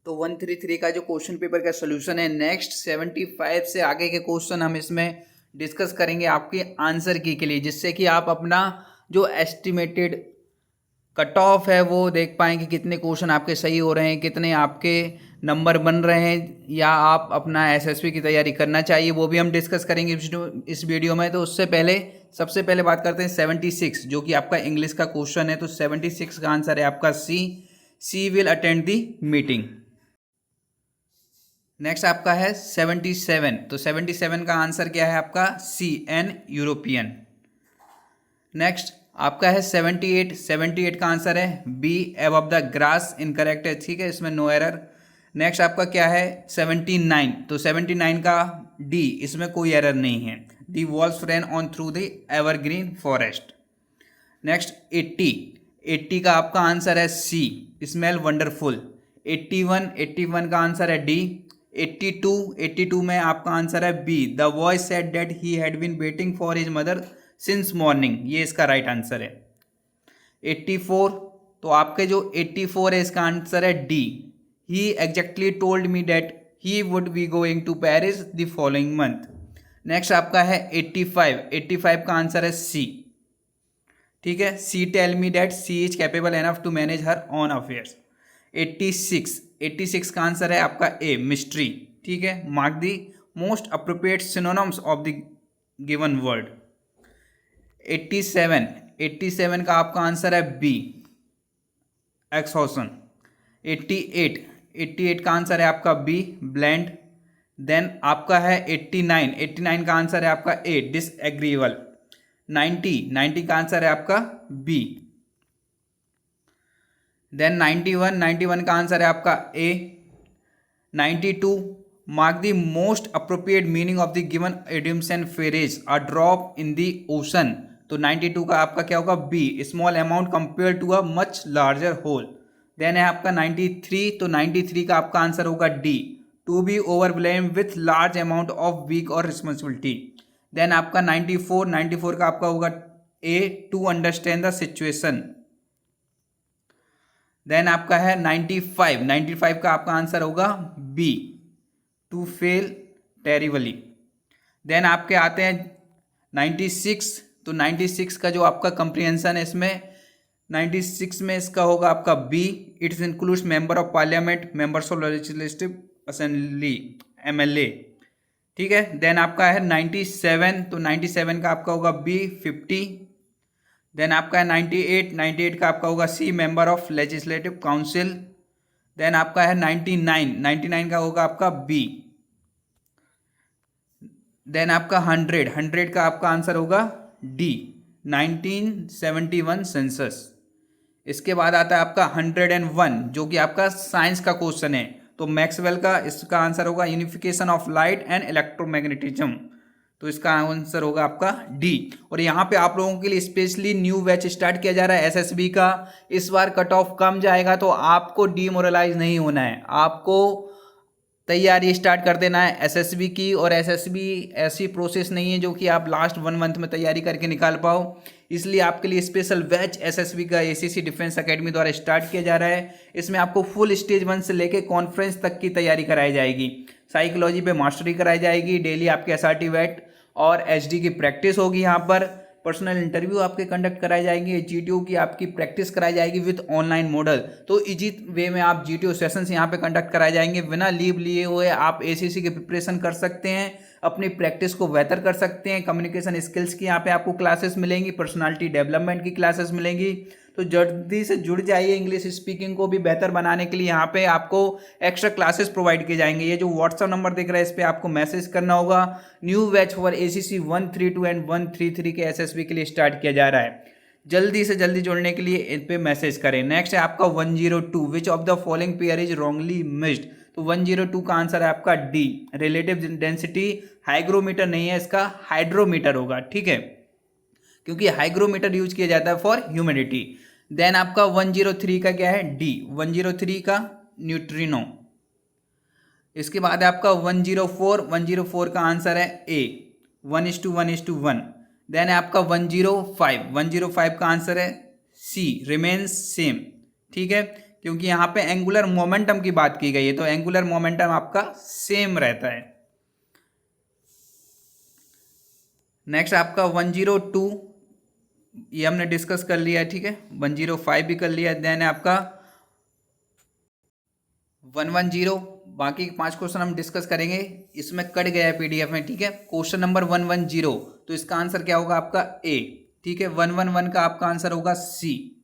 तो 133 का जो क्वेश्चन पेपर का सोल्यूशन है, नेक्स्ट 75 से आगे के क्वेश्चन हम इसमें डिस्कस करेंगे आपके आंसर की के लिए, जिससे कि आप अपना जो एस्टिमेटेड कट ऑफ है वो देख पाएँ कि कितने क्वेश्चन आपके सही हो रहे हैं, कितने आपके नंबर बन रहे हैं, या आप अपना एसएसबी की तैयारी करना चाहिए, वो भी हम डिस्कस करेंगे इस वीडियो में। तो उससे पहले सबसे पहले बात करते हैं 76, जो कि आपका इंग्लिश का क्वेश्चन है। तो 76 का आंसर है आपका she will attend the meeting. Next आपका है 77, तो 77 का आंसर क्या है आपका सी एन यूरोपियन। नेक्स्ट आपका है 78, 78 का आंसर है be above the grass, incorrect है, ठीक है, इसमें नो एरर। नेक्स्ट आपका क्या है 79, तो 79 का डी, इसमें कोई एरर नहीं है, दी walls run on through the evergreen forest. Next 80, 80 का आपका आंसर है सी स्मेल वंडरफुल। 81, 81 का आंसर है डी। 82, 82 में आपका आंसर है B, the boy said that he had been waiting for his mother since morning, ये इसका राइट आंसर है। 84, तो आपके जो 84 है इसका आंसर है D, he exactly told me that he would be going to Paris the following month. Next आपका है 85, 85 का आंसर है सी, ठीक है, she tell me that she is capable enough to manage her own affairs. 86, 86 का answer है आपका a mystery, ठीक है, mark the most appropriate synonyms of the given word. 87, 87 का आपका आंसर है बी एक्सहॉशन। 88, 88 का आंसर है आपका बी ब्लेंड। देन आपका है 89, 89 का आंसर है आपका ए डिसएग्रीएबल। 90, 90 का आंसर है आपका बी। देन 91, 91 का आंसर है आपका A. 92, mark the most appropriate meaning of the given idioms and phrase, a drop in the ocean, तो 92 का आपका क्या होगा B, small amount compare to a much larger whole. Then है आपका 93, तो 93 का आपका आंसर होगा D, to be overwhelmed with large amount of week और रिस्पॉन्सिबिलिटी। देन आपका 94, 94 का आपका होगा A, to understand the situation. Then आपका है 95, 95 का आपका आंसर होगा B, to fail terribly. Then आपके आते हैं 96, तो 96 का जो आपका कंप्रीहेंशन है इसमें 96 में इसका होगा आपका B, it's includes member of parliament, members of legislative assembly, MLA, ठीक है। देन आपका है 97, तो 97 का आपका होगा बी 50। देन आपका है 98, 98 का आपका होगा C member of legislative council. Then आपका है 99, 99 का होगा आपका बी। देन आपका 100, 100 का आपका आंसर होगा डी, 1971 सेंसस। इसके बाद आता है आपका 101, जो कि आपका साइंस का क्वेश्चन है। तो मैक्सवेल का इसका आंसर होगा unification of light and electromagnetism, तो इसका आंसर होगा आपका डी। और यहाँ पे आप लोगों के लिए स्पेशली न्यू बैच स्टार्ट किया जा रहा है एसएसबी का। इस बार कट ऑफ कम जाएगा, तो आपको डीमोरलाइज नहीं होना है, आपको तैयारी स्टार्ट कर देना है एसएसबी की। और एसएसबी ऐसी प्रोसेस नहीं है जो कि आप लास्ट 1 मंथ में तैयारी करके निकाल पाओ, इसलिए आपके लिए स्पेशल बैच एसएसबी का एसीसी डिफेंस एकेडमी द्वारा स्टार्ट किया जा रहा है। इसमें आपको फुल स्टेज 1 से लेकर कॉन्फ्रेंस तक की तैयारी कराई जाएगी, साइकोलॉजी पे मास्टरी कराई जाएगी, डेली आपके एसआरटी वेट और एचडी की प्रैक्टिस होगी, यहाँ पर पर्सनल इंटरव्यू आपके कंडक्ट कराई जाएंगे, जीटीओ की आपकी प्रैक्टिस कराई जाएगी विद ऑनलाइन मॉडल। तो इजी वे में आप जीटीओ सेशंस यहाँ पे कंडक्ट कराए जाएंगे, बिना लीव लिए हुए आप एसीसी की प्रिपरेशन कर सकते हैं, अपनी प्रैक्टिस को बेहतर कर सकते हैं। कम्युनिकेशन स्किल्स की यहाँ पे आपको क्लासेस मिलेंगी, पर्सनालिटी डेवलपमेंट की क्लासेस मिलेंगी, तो जल्दी से जुड़ जाइए। इंग्लिश स्पीकिंग को भी बेहतर बनाने के लिए यहाँ पे आपको एक्स्ट्रा क्लासेस प्रोवाइड किए जाएंगे। ये जो व्हाट्सअप नंबर दिख रहा है इस पर आपको मैसेज करना होगा। New batch for ACC 132 and 133 के एसएसबी के लिए स्टार्ट किया जा रहा है, जल्दी से जल्दी जुड़ने के लिए इन पे मैसेज करें। नेक्स्ट है आपका 102, which of the following pair is wrongly missed, तो 102 का आंसर है आपका डी, रिलेटिव डेंसिटी। हाइग्रोमीटर नहीं है, इसका हाइड्रोमीटर होगा, ठीक है, क्योंकि हाइग्रोमीटर यूज किया जाता है फॉर ह्यूमिडिटी। देन आपका 103 का क्या है डी, 103 का न्यूट्रिनो। इसके बाद आपका 104, 104 का आंसर है ए, 1:1:1। देन है आपका 105, 105 का आंसर है सी रिमेन्स सेम, ठीक है, क्योंकि यहाँ पे एंगुलर मोमेंटम की बात की गई है, तो एंगुलर मोमेंटम आपका सेम रहता है। नेक्स्ट आपका 102, ये हमने डिस्कस कर लिया है, ठीक है। 105 भी कर लिया। देन आपका 110, बाकी 5 क्वेश्चन हम डिस्कस करेंगे, इसमें कट गया है पीडीएफ में, ठीक है। क्वेश्चन नंबर 110, तो इसका आंसर क्या होगा आपका ए, ठीक है। 111 का आपका आंसर होगा सी,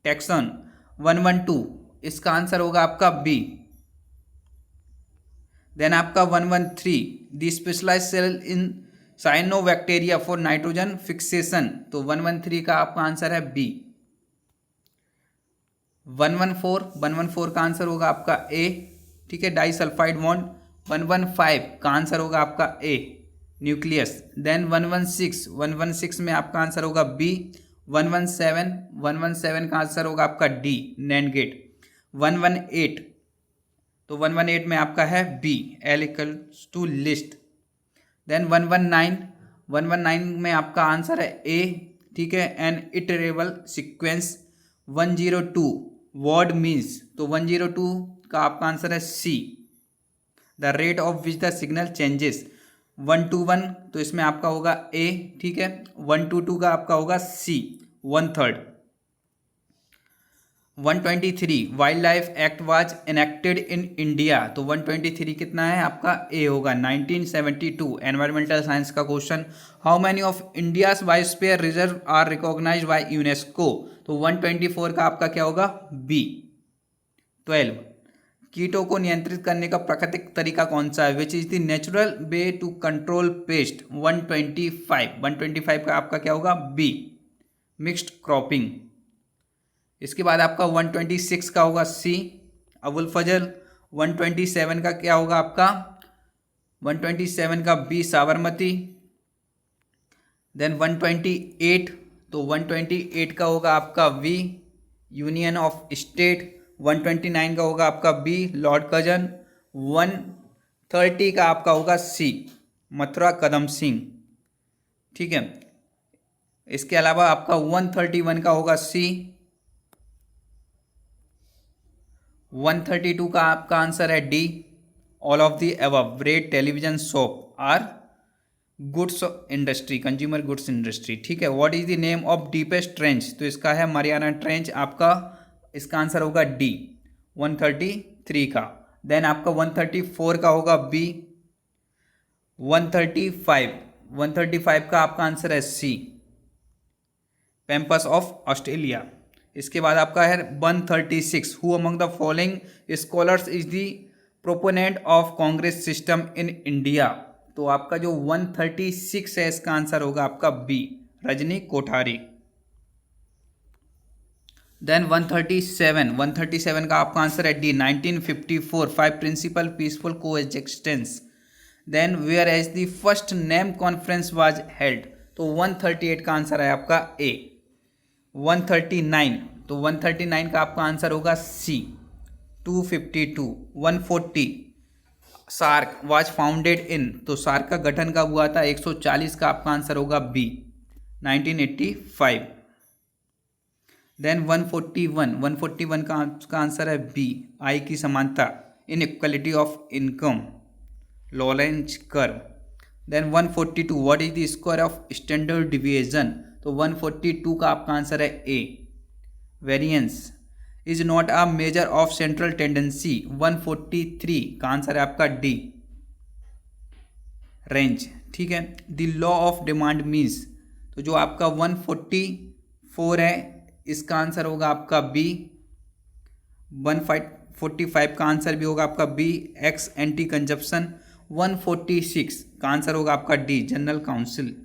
टैक्सन। 112, इसका आंसर होगा आपका बी। देन आपका 113, the specialise cell in cyanobacteria for nitrogen fixation, तो 113 का आपका आंसर है बी। 114 का आंसर होगा आपका ए, ठीक है, डाइसल्फाइड बॉन्ड। 115 का आंसर होगा आपका ए, न्यूक्लियस। देन 116 में आपका आंसर होगा बी। 117 का आंसर होगा आपका डी, नैंड गेट। 118, तो 118 में आपका है B, L equals to list. Then 119 में आपका आंसर है ए, ठीक है, an iterable sequence. 102 word means, तो 102 का आपका आंसर है C, the rate of which the signal changes. 121, तो इसमें आपका होगा ए, ठीक है। 122 का आपका होगा C, 1/3। 123 wildlife act was enacted in India, तो 123 कितना है आपका ए होगा, 1972। एनवायरमेंटल साइंस का question. How many of India's biosphere reserve are recognised by UNESCO, तो 124 का आपका क्या होगा बी। 12, कीटों को नियंत्रित करने का प्राकृतिक तरीका कौन सा है, which is the natural way to control pest. 125 का आपका क्या होगा बी, मिक्स्ड क्रॉपिंग। इसके बाद आपका 126 का होगा सी, अबुल फजल। 127 का क्या होगा आपका, 127 का बी, साबरमती। देन 128, तो 128 का होगा आपका वी, यूनियन ऑफ स्टेट। 129 का होगा आपका बी, लॉर्ड कर्जन। 130 का आपका होगा सी, मथुरा कदम सिंह, ठीक है। इसके अलावा आपका 131 का होगा सी। 132 का आपका आंसर है D, all of the above bread television shop are goods industry, consumer goods industry, ठीक है। What is the name of deepest trench, तो इसका है मरियाना ट्रेंच, आपका इसका आंसर होगा डी, 133 का। देन आपका 134 का होगा बी। 135 का आपका आंसर है सी, पैम्पस ऑफ ऑस्ट्रेलिया। इसके बाद आपका है 136, who among the following scholars is the proponent of Congress system in India, तो आपका जो 136 है इसका आंसर होगा आपका बी, रजनी कोठारी। देन 137 का आपका आंसर है D, 1954, 5 principle peaceful coexistence. Then where as the first NAM conference was held, तो 138 का आंसर है आपका ए। 139, तो 139 का आपका आंसर होगा सी, 252। 140, सार्क वाज फाउंडेड इन, तो सार्क का गठन कब हुआ था, 140 का आपका आंसर होगा बी, 1985। देन 141 का आंसर है बी, आई की समानता, inequality of income, Lorenz curve. Then 142, what is the square of standard deviation, तो 142 का आपका आंसर है A, variance is not a measure of central tendency. 143 का आंसर है आपका डी, रेंज, ठीक है। The law of demand means, तो जो आपका 144 है इसका आंसर होगा आपका बी। 145 का आंसर भी होगा आपका बी, एक्स एंटी कंजप्शन। 146 का आंसर होगा आपका D, general council.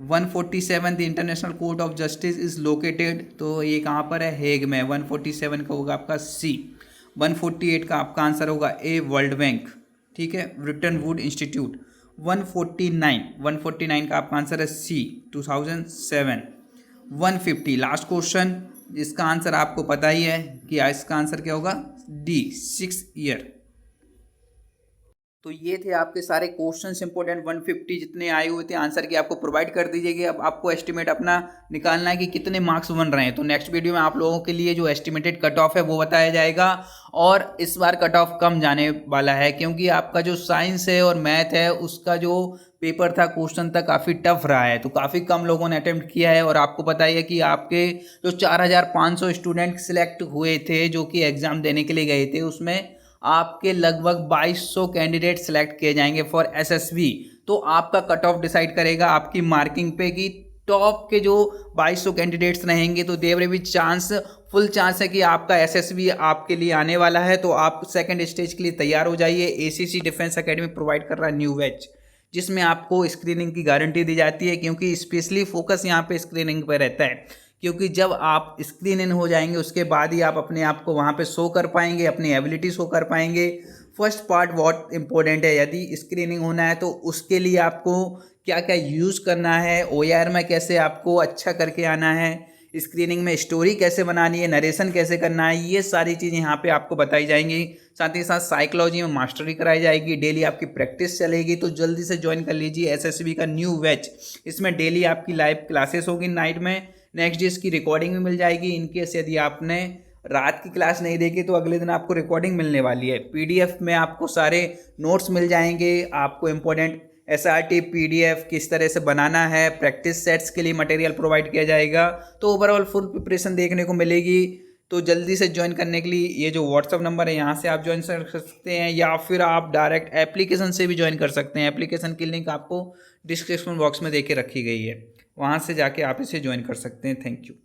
147, the international court of justice is located, तो ये कहाँ पर है, हेग में। 147 का होगा आपका सी। 148 का आपका आंसर होगा ए, वर्ल्ड बैंक, ठीक है, ब्रिटन वुड इंस्टीट्यूट। 149 का आपका आंसर है सी, 2007। 150 लास्ट क्वेश्चन, इसका आंसर आपको पता ही है कि इसका आंसर क्या होगा, डी, 6 ईयर। तो ये थे आपके सारे क्वेश्चंस इंपॉर्टेंट 150 जितने आए हुए थे आंसर की आपको प्रोवाइड कर दीजिएगा। अब आपको एस्टिमेट अपना निकालना है कि कितने मार्क्स बन रहे हैं। तो नेक्स्ट वीडियो में आप लोगों के लिए जो एस्टिमेटेड कट ऑफ है वो बताया जाएगा, और इस बार कट ऑफ कम जाने वाला है क्योंकि आपका जो साइंस है और मैथ है उसका जो पेपर था, क्वेश्चन था, काफ़ी टफ रहा है। तो काफ़ी कम लोगों ने अटेम्प्ट किया है, और आपको पता ही है कि आपके जो 4500 स्टूडेंट सिलेक्ट हुए थे जो कि एग्ज़ाम देने के लिए गए थे, उसमें आपके लगभग 2200 कैंडिडेट सेलेक्ट किए जाएंगे फॉर एसएसबी। तो आपका कट ऑफ डिसाइड करेगा आपकी मार्किंग पे कि टॉप के जो 2200 कैंडिडेट्स रहेंगे तो देवर भी चांस, फुल चांस है कि आपका एसएसबी आपके लिए आने वाला है। तो आप सेकंड स्टेज के लिए तैयार हो जाइए। एसीसी डिफेंस एकेडमी प्रोवाइड कर रहा है न्यू बैच, जिसमें आपको स्क्रीनिंग की गारंटी दी जाती है, क्योंकि स्पेशली फोकस यहाँ पे स्क्रीनिंग पर रहता है। क्योंकि जब आप स्क्रीन इन हो जाएंगे उसके बाद ही आप अपने आप को वहाँ पे शो कर पाएंगे, अपनी एबिलिटी शो कर पाएंगे। फर्स्ट पार्ट बहुत इंपॉर्टेंट है। यदि स्क्रीनिंग होना है तो उसके लिए आपको क्या क्या यूज़ करना है, ओआर में कैसे आपको अच्छा करके आना है, स्क्रीनिंग में स्टोरी कैसे बनानी है, नरेशन कैसे करना है, ये सारी चीज़ें यहाँ पे आपको बताई जाएंगी। साथ ही साथ साइकोलॉजी में मास्टरी कराई जाएगी, डेली आपकी प्रैक्टिस चलेगी। तो जल्दी से ज्वाइन कर लीजिए एसएसबी का न्यू बैच। इसमें डेली आपकी लाइव क्लासेस होगी नाइट में, नेक्स्ट डे इसकी रिकॉर्डिंग भी मिल जाएगी। इनकेस यदि आपने रात की क्लास नहीं देखी तो अगले दिन आपको रिकॉर्डिंग मिलने वाली है। पीडीएफ में आपको सारे नोट्स मिल जाएंगे, आपको इंपॉर्टेंट एसआरटी पीडीएफ किस तरह से बनाना है, प्रैक्टिस सेट्स के लिए मटेरियल प्रोवाइड किया जाएगा। तो ओवरऑल फुल प्रिपरेशन देखने को मिलेगी। तो जल्दी से ज्वाइन करने के लिए ये जो व्हाट्सअप नंबर है यहाँ से आप ज्वाइन कर सकते हैं, या फिर आप डायरेक्ट एप्लीकेशन से भी ज्वाइन कर सकते हैं। एप्लीकेशन की लिंक आपको डिस्क्रिप्शन बॉक्स में दे के रखी गई है, वहाँ से जाके आप इसे ज्वाइन कर सकते हैं। Thank you.